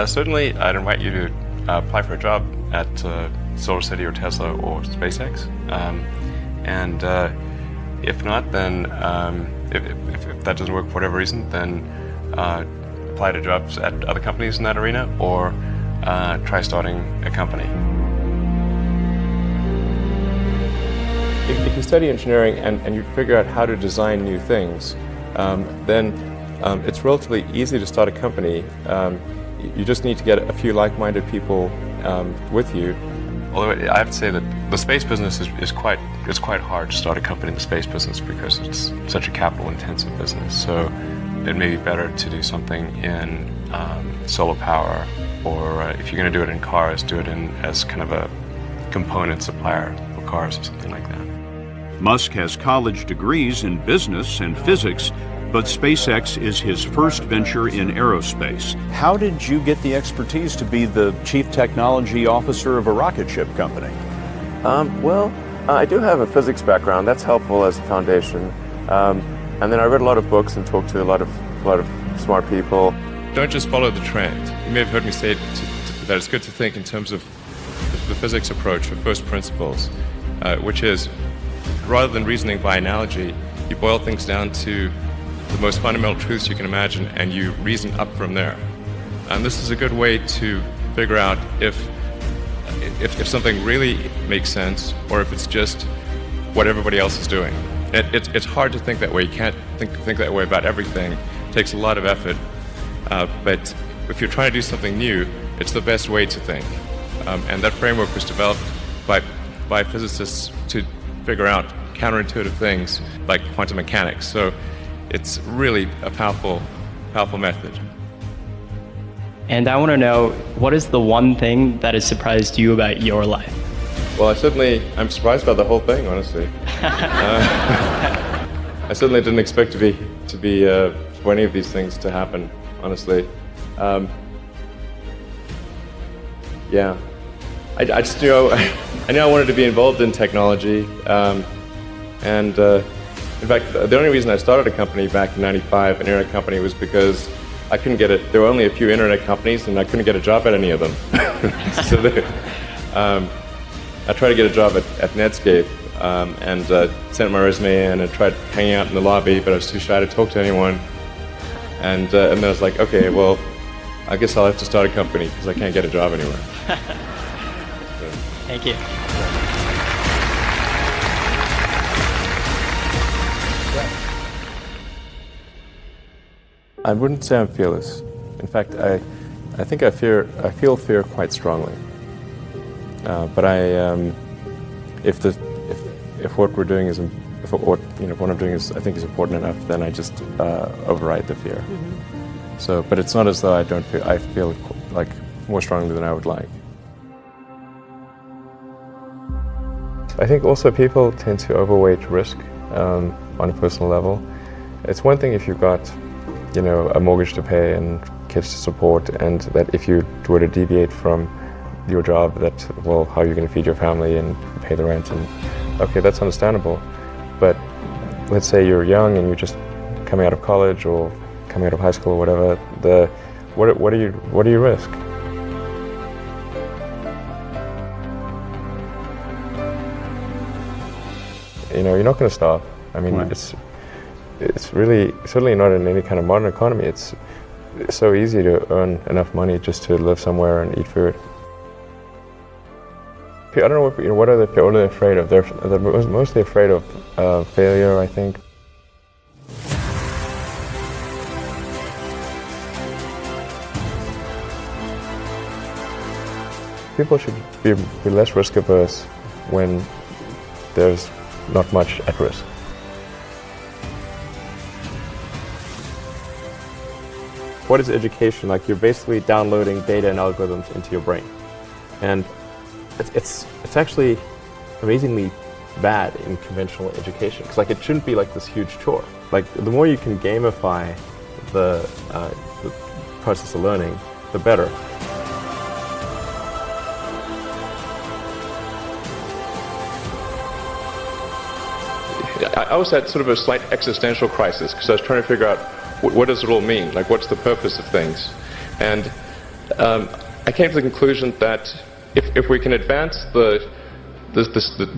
Certainly, I'd invite you to apply for a job at SolarCity or Tesla or SpaceX. And if not, then if that doesn't work for whatever reason, then apply to jobs at other companies in that arena, or try starting a company. If you study engineering and you figure out how to design new things, then it's relatively easy to start a company. You just need to get a few like-minded people with you. Although I have to say that the space business is quite hard to start a company in the space business because it's such a capital-intensive business. So it may be better to do something in solar power, or if you're going to do it in cars, do it as kind of a component supplier for cars or something like that. Musk has college degrees in business and physics, but SpaceX is his first venture in aerospace. How did you get the expertise to be the chief technology officer of a rocket ship company? I do have a physics background. That's helpful as a foundation. And then I read a lot of books and talked to a lot of smart people. Don't just follow the trend. You may have heard me say that it's good to think in terms of the physics approach for first principles, which is, rather than reasoning by analogy, you boil things down to the most fundamental truths you can imagine, and you reason up from there. And this is a good way to figure out if something really makes sense, or if it's just what everybody else is doing. It's hard to think that way. You can't think that way about everything. It takes a lot of effort. But if you're trying to do something new, it's the best way to think. And that framework was developed by physicists to figure out counterintuitive things like quantum mechanics. So it's really a powerful method. And I want to know, what is the one thing that has surprised you about your life? Well, I'm surprised by the whole thing, honestly. I certainly didn't expect to be for any of these things to happen, honestly. Yeah, I just knew I knew I wanted to be involved in technology, and in fact, the only reason I started a company back in '95, an internet company, was because I couldn't get it. There were only a few internet companies, and I couldn't get a job at any of them. So I tried to get a job at Netscape, and sent my resume in and tried hanging out in the lobby, but I was too shy to talk to anyone. And then I was like, okay, well, I guess I'll have to start a company because I can't get a job anywhere. Thank you. I wouldn't say I'm fearless. In fact, I think I feel fear quite strongly. But if what we're doing is, what I'm doing is, I think is important enough, then I just override the fear. Mm-hmm. So, but it's not as though I feel like more strongly than I would like. I think also people tend to overweight risk on a personal level. It's one thing if you've got, a mortgage to pay and kids to support, and that if you were to deviate from your job, how are you going to feed your family and pay the rent? And okay, that's understandable. But let's say you're young and you're just coming out of college or coming out of high school or whatever. What do you risk? You're not going to starve. I mean, right. It's really certainly not in any kind of modern economy. It's so easy to earn enough money just to live somewhere and eat food. I don't know what are they afraid of? They're mostly afraid of failure, I think. People should be less risk averse when there's not much at risk. What is education? Like, you're basically downloading data and algorithms into your brain, and it's actually amazingly bad in conventional education, because it shouldn't be like this huge chore. Like, the more you can gamify the process of learning, the better. I was at sort of a slight existential crisis, because I was trying to figure out what does it all mean? Like, what's the purpose of things? And I came to the conclusion that if we can advance the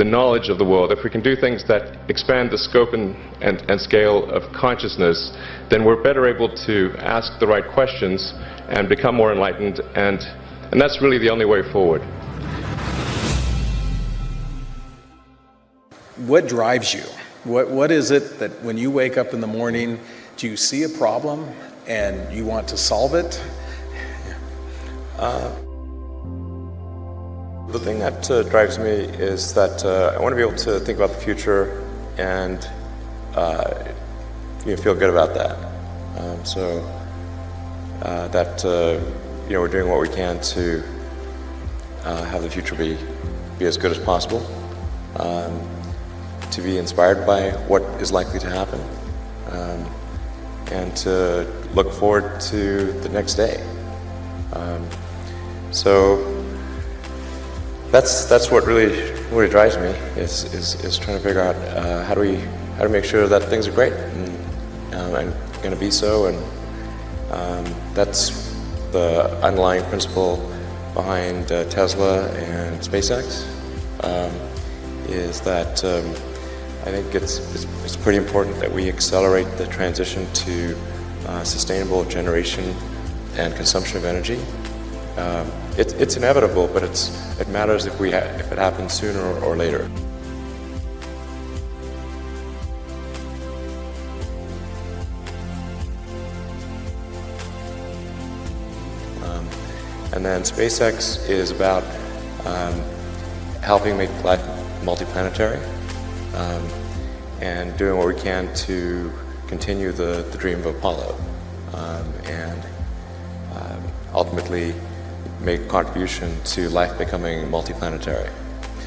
knowledge of the world, if we can do things that expand the scope and scale of consciousness, then we're better able to ask the right questions and become more enlightened, and that's really the only way forward. What drives you? What is it that when you wake up in the morning, do you see a problem and you want to solve it? The thing that drives me is that I want to be able to think about the future and feel good about that. We're doing what we can to have the future be as good as possible, to be inspired by what is likely to happen, and to look forward to the next day. That's what really drives me is trying to figure out how to make sure that things are great and going to be so, and that's the underlying principle behind Tesla and SpaceX. Is that I think it's pretty important that we accelerate the transition to sustainable generation and consumption of energy. It's inevitable, but it matters if it happens sooner or later. And then SpaceX is about helping make life multiplanetary, and doing what we can to continue the dream of Apollo, and ultimately make a contribution to life becoming multiplanetary.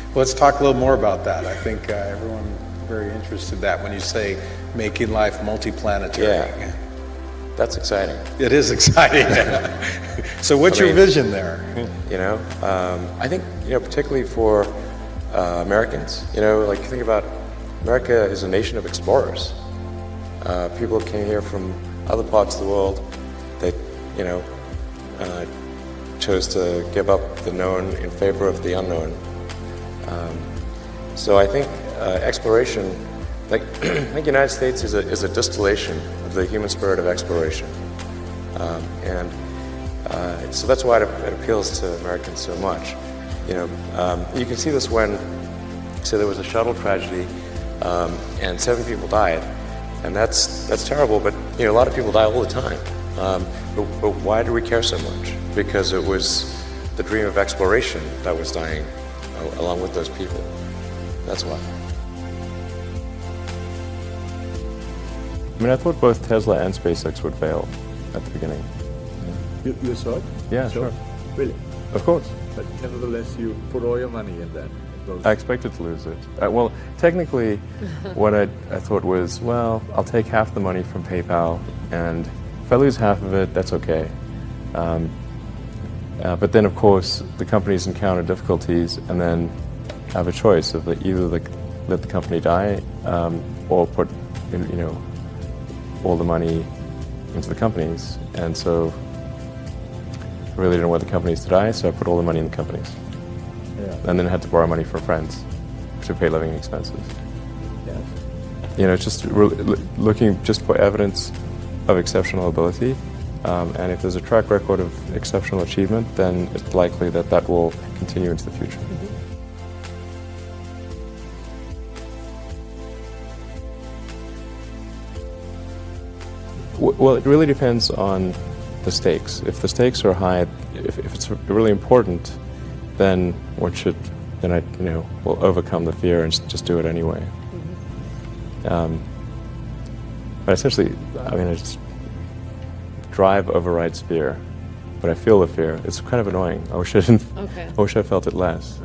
Well, let's talk a little more about that. I think everyone is very interested in that when you say making life multiplanetary. Yeah, that's exciting. It is exciting. So what's your vision there? I think, particularly for Americans, like think about America is a nation of explorers. People came here from other parts of the world that, chose to give up the known in favor of the unknown. So I think exploration, I think the United States is a distillation of the human spirit of exploration, and so that's why it appeals to Americans so much. You can see this when, say, there was a shuttle tragedy, and 7 people died, and that's terrible. But a lot of people die all the time. But why do we care so much? Because it was the dream of exploration that was dying along with those people. That's why. I thought both Tesla and SpaceX would fail at the beginning. You thought? Yeah, sure. Really? Of course. But nevertheless, you put all your money in that. I expected to lose it. Well, technically, what I thought was, well, I'll take half the money from PayPal, and if I lose half of it, that's okay. But then, of course, the companies encounter difficulties and then have a choice of either let the company die or put all the money into the companies. And so I really didn't want the companies to die, so I put all the money in the companies. Yeah. And then had to borrow money from friends to pay living expenses. Yes. Just looking just for evidence of exceptional ability. And if there's a track record of exceptional achievement, then it's likely that will continue into the future. Well, it really depends on the stakes. If the stakes are high, if it's really important, then I will overcome the fear and just do it anyway. But essentially, I just drive overrides fear, but I feel the fear. It's kind of annoying. I wish I didn't. Okay. I wish I felt it less.